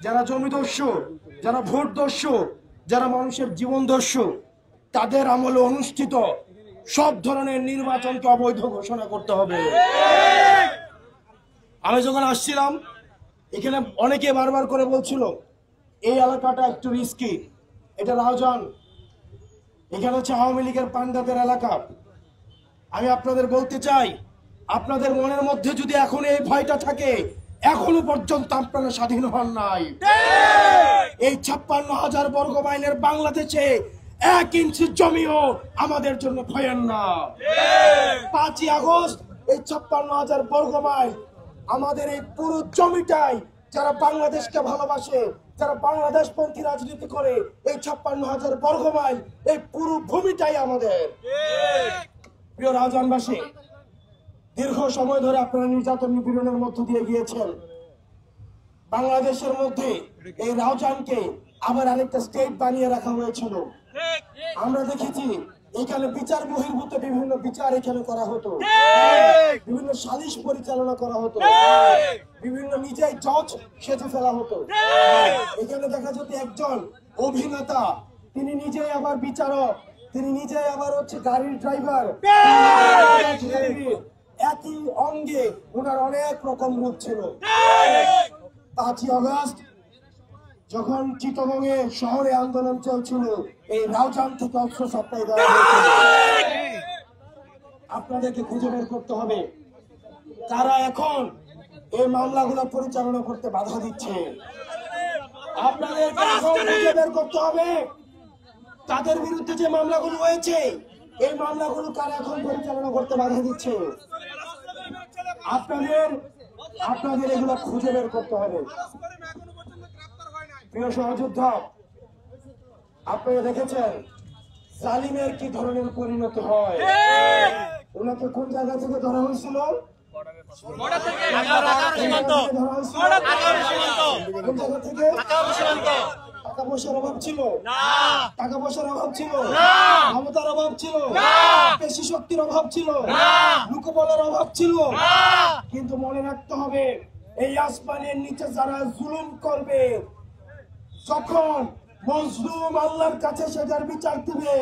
যারা জমিদস্যু, যারা ভোটদস্যু, যারা মানুষের জীবন দস্যু, তাদের আমলে অনুষ্ঠিত সব ধরনের নির্বাচনকে অবৈধ ঘোষণা করতে হবে। আমি যখন আসছিলাম এখানে অনেকে বারবার করে বলছিল এই এলাকাটা একটু রিস্কি, এটা রাউজান, এখানে হচ্ছে আওয়ামী লীগের পান্ডাদের এলাকা। আমি আপনাদের বলতে চাই, আপনাদের মনের মধ্যে যদি এখন এই ভয়টা থাকে, এখনো পর্যন্ত আপনারা স্বাধীন হন নাই। এই 56,000 বর্গ মাইলের বাংলাদেশে 1 ইঞ্চি জমিও আমাদের জন্য ভয়ের না। 5ই আগস্ট এই 56,000 বর্গ মাইল আমাদের এই পুরো জমিটাই, যারা বাংলাদেশকে ভালোবাসে, যারা বাংলাদেশপন্থী রাজনীতি করে, এই 56,000 বর্গ মাইল এই পুরো ভূমিটাই আমাদের। প্রিয় রাউজানবাসী, দীর্ঘ সময় ধরে আপনারা নির্যাতন নিপীড়নের মধ্য দিয়ে গিয়েছেন। বাংলাদেশের মধ্যে এই রাউজানকে আবার আরেকটা স্টেট বানিয়ে রাখা হয়েছিল। আমরা দেখেছি এখানে বিচার বহির্ভূত বিভিন্ন বিচার এখানে করা হতো, বিভিন্ন সালিশ পরিচালনা করা হতো, বিভিন্ন নিজেই জজ সেজে ফেলা হতো। এখানে দেখা যেত একজন অভিনেতা, তিনি নিজেই আবার বিচারক, তিনি নিজেই আবার হচ্ছে গাড়ির ড্রাইভার। একই অঙ্গে ওনার অনেক রকম রূপ ছিল। 5ই আগস্ট যখন চিটাগংয়ে শহরে আন্দোলন চলছিল, এই রাউজান থেকে অস্ত্র সাপ্লাই দেওয়া হয়েছিল। আপনাদেরকে খুঁজে বের করতে হবে তারা এখন এই মামলাগুলো পরিচালনা করতে বাধা দিচ্ছে। আপনাদেরকে এখন খুঁজে বের করতে হবে তাদের বিরুদ্ধে যে মামলাগুলো হয়েছে, এই মামলাগুলো কারা এখন পরিচালনা করতে বাধা দিচ্ছে। আপনাদের এগুলো খুঁজে বের করতে হবে। প্রিয় সহযোদ্ধা, আপনারা দেখেছেন জালিমের কি ধরনের পরিণত হয়। ওনাকে কোন জায়গা থেকে ধরা হয়েছিল? টাকা পয়সার অভাব ছিল, টাকা পয়সার অভাব ছিল, ক্ষমতার অভাব ছিল, পেশি শক্তির অভাব ছিল, লোকবলের অভাব ছিল। কিন্তু মনে রাখতে হবে, এই আসমানের নিচে যারা জুলুম করবে, যখন মজলুম আল্লাহর কাছে সেটার বিচার দিবে,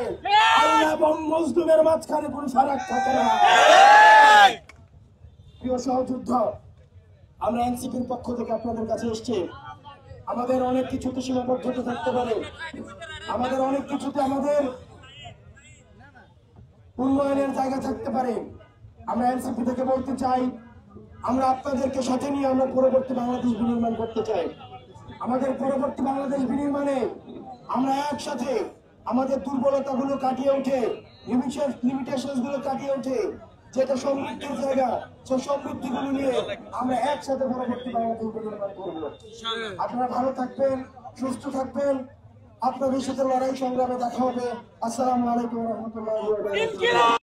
আল্লাহ এবং মজলুমের মাঝখানে কোনো ফারাক থাকে না। প্রিয় সহযোদ্ধা, আমরা এনসিপির পক্ষ থেকে আপনাদের কাছে এসেছি। আমাদের অনেক কিছুতে সীমাবদ্ধতা থাকতে পারে, আমাদের অনেক কিছুতে আমাদের উন্নয়নের জায়গা থাকতে পারে। আমরা এনসিপি থেকে বলতে চাই, আমরা আপনাদেরকে সাথে নিয়ে আমরা পরবর্তী বাংলাদেশ বিনির্মাণ করতে চাই। আমাদের পরবর্তী বাংলাদেশ বিনির্মাণে আমরা একসাথে আমাদের দুর্বলতাগুলো কাটিয়ে উঠে, লিমিটেশন গুলো কাটিয়ে উঠে, যেটা সমৃদ্ধির জায়গা, সেই সমৃদ্ধিগুলো নিয়ে আমরা একসাথে পরবর্তী বাংলাদেশ বিনির্মাণ করবো। আপনারা ভালো থাকবেন, সুস্থ থাকবেন, আপনাদের সাথে লড়াই সংগ্রামে দেখা হবে। আসসালামু আলাইকুম ওয়া রাহমাতুল্লাহি ওয়া বারাকাতুহু।